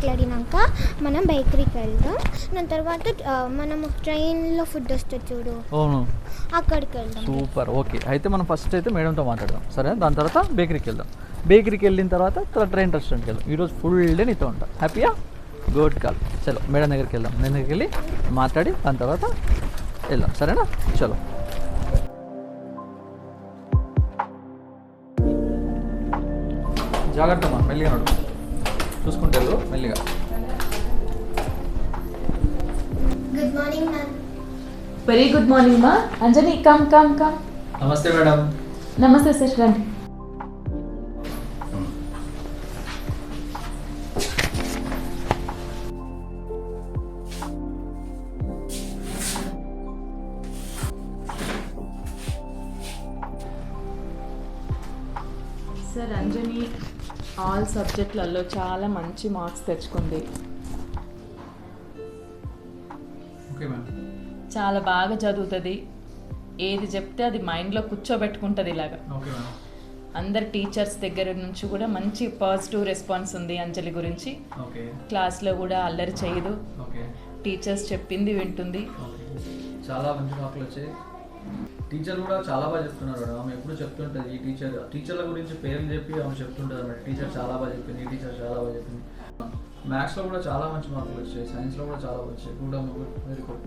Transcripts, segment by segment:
మాట్లాడినాక మనం బేకరీకి వెళ్దాం. దాని తర్వాత మనం ట్రైన్లో ఫుడ్ వస్తుంది చూడు, అవును, అక్కడికి వెళ్దాం. సూపర్. ఓకే, అయితే మనం ఫస్ట్ అయితే మేడంతో మాట్లాడదాం, సరే? దాని తర్వాత బేకరీకి వెళ్దాం. బేకరీకి వెళ్ళిన తర్వాత ట్రైన్ రెస్టారెంట్కి వెళ్దాం. ఈరోజు ఫుల్ డే నీతో ఉంటా. హ్యాపీయా? Good call. చలో మేడం దగ్గరికి వెళ్దాం. నేను దగ్గరికి వెళ్ళి మాట్లాడి దాని తర్వాత వెళ్దాం, సరేనా? చలో. జాగ్రత్త అమ్మా, మెల్లిగా నడు, చూసుకుంటే వెళ్ళు మెల్లిగా. Good morning ma'am. Very good morning మా. Anjani, come come come. నమస్తే మేడం. నమస్తే సార్, రండి. సార్, అంజని ఆల్ సబ్జెక్టులలో చాలా మంచి మార్క్స్ తెచ్చుకుంది. Okay madam. చాలా బాగా చదువుతుంది. ఏది చెప్తే అది మైండ్లో కూర్చోబెట్టుకుంటుంది ఇలాగా. Okay madam. అందరు టీచర్స్ దగ్గర నుంచి కూడా మంచి పాజిటివ్ రెస్పాన్స్ ఉంది అంజలి గురించి. ఓకే. క్లాస్లో కూడా అల్లరి చేయదు, ఓకే. టీచర్స్ చెప్పింది వింటుంది. చాలా మంచి మార్కులు వచ్చాయి. టీచర్ కూడా చాలా బాగా చెప్తున్నారు మేడం. ఆమె ఎప్పుడు చెప్తుంటుంది, ఈ టీచర్ల గురించి పేర్లు చెప్పి ఆమె చెప్తుంటుంది అన్నమాట. టీచర్ చాలా బాగా చెప్పింది, ఈ టీచర్ చాలా బాగా చెప్పింది. మ్యాథ్స్లో కూడా చాలా మంచి మార్కులు వచ్చాయి, సైన్స్లో కూడా చాలా వచ్చాయి. గుడ్ అమ్మ, గుడ్, వెరీ గుడ్,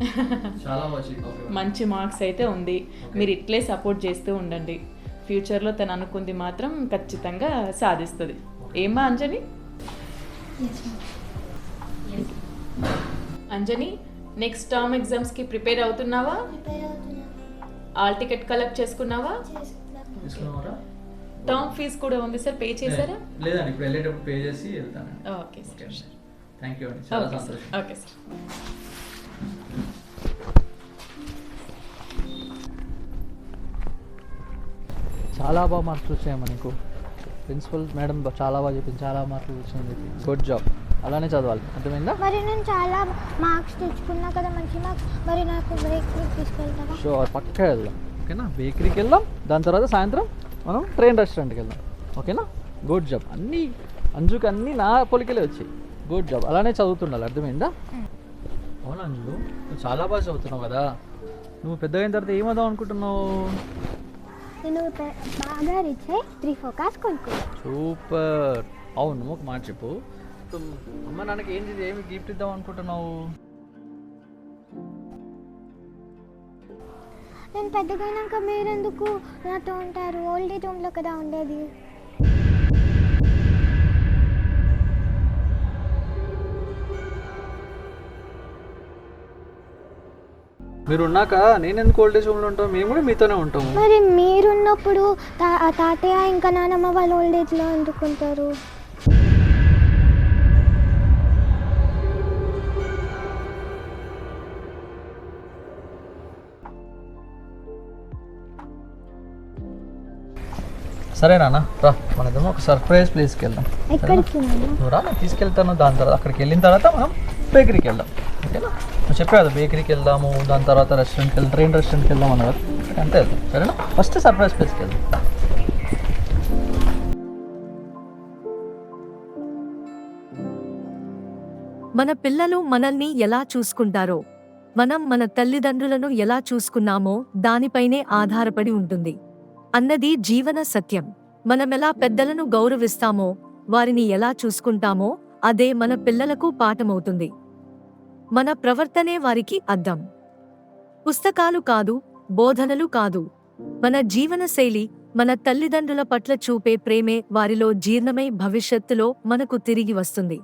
చాలా వచ్చాయి. మంచి మార్క్స్ అయితే ఉంది. మీరు ఇట్లే సపోర్ట్ చేస్తూ ఉండండి. ఫ్యూచర్లో తను అనుకుంది మాత్రం ఖచ్చితంగా సాధిస్తుంది. ఏమ్మా అంజని? అంజని, నెక్స్ట్ టర్మ్ ఎగ్జామ్స్కి ప్రిపేర్ అవుతున్నావా? ఆల్ టికెట్ కలెక్ట్ చేసుకున్నావా? టర్మ్ ఫీజు కూడా ఉంది సార్, పే చేశారా? లేదండి, ఇప్పుడు వెళ్ళేటప్పుడు పే చేసి వెళ్తాను. ఓకే సార్, థ్యాంక్ యూ అండి, చాలా సంతోషం. Okay sir. చాలా బాగా మార్క్స్ వచ్చాయమ్మా నీకు. ప్రిన్సిపల్ మేడం చాలా బాగా చెప్పింది, చాలా మార్కులు వచ్చింది. గుడ్ జాబ్, అలానే చదవాలి, అర్థమైందా? మరి నేను చాలా మార్క్స్ తెచ్చుకున్నా కదా, మంచి మార్క్స్. మరి నాకు బేకరీకి తీసుకెళ్తావా? షూర్, పక్కా వెళ్దాం. ఓకేనా? బేకరీకి వెళ్దాం, దాని తర్వాత సాయంత్రం మనం ట్రైన్ రెస్టారెంట్కి వెళ్దాం. ఓకేనా? Good job. అన్నీ అంజుకి అన్నీ నా పొలికలే వచ్చాయి. గుడ్ జాబ్, అలానే చదువుతుండాలి, అర్థమైందా? అవును అంజు, నువ్వు చాలా బాగా చదువుతున్నావు కదా. నువ్వు పెద్దగా అయిన తర్వాత ఏమవుదాం అనుకుంటున్నావు? నేను బాగా రిచ్ అయ్యి 3-4 కార్స్ కొనుక్కుంటా. సూపర్. అవును, ఒక మాట చెప్పు, అమ్మ నాన్నకి ఏమి గిఫ్ట్ ఇద్దాం అనుకుంటున్నావు? నేను పెద్దగా అయినాక మీరెందుకు నాతో ఉంటారు? ఓల్డ్ ఏజ్ హోమ్లో కదా ఉండేది. మీరు ఉన్నాక నేను ఎందుకు ఓల్డ్ ఏజ్ హోమ్లో ఉంటాం? మేము కూడా మీతోనే ఉంటాము. మరి మీరున్నప్పుడు తాతయ్య ఇంకా నానమ్మ వాళ్ళు ఓల్డ్ ఏజ్లో ఎందుకు ఉంటారు? సరే నాన్న, రా, మన ఇద్దరం ఒక సర్ప్రైజ్ ప్లేస్కి వెళ్దాం. ఎక్కడికి? నువ్వు రా, నేను తీసుకెళ్తాను. దాని తర్వాత అక్కడికి వెళ్ళిన తర్వాత మనం బేకరీకి వెళ్దాం. ఓకేనా? నువ్వు చెప్పావు కదా బేకరీకి వెళ్దాము, దాని తర్వాత రెస్టారెంట్కి వెళ్దాం, ట్రైన్ రెస్టారెంట్కి వెళ్దాం అన్నారు. అంతే వెళ్దాం, సరేనా? ఫస్ట్ సర్ప్రైజ్ ప్లేస్కి వెళ్దాం. మన పిల్లలు మనల్ని ఎలా చూసుకుంటారో, మనం మన తల్లిదండ్రులను ఎలా చూసుకున్నామో దానిపైనే ఆధారపడి ఉంటుంది అన్నది జీవన సత్యం. మనమెలా పెద్దలను గౌరవిస్తామో, వారిని ఎలా చూసుకుంటామో అదే మన పిల్లలకు పాఠమవుతుంది. మన ప్రవర్తనే వారికి అద్దం. పుస్తకాలు కాదు, బోధనలు కాదు, మన జీవనశైలి, మన తల్లిదండ్రుల పట్ల చూపే ప్రేమే వారిలో జీర్ణమై భవిష్యత్తులో మనకు తిరిగి వస్తుంది.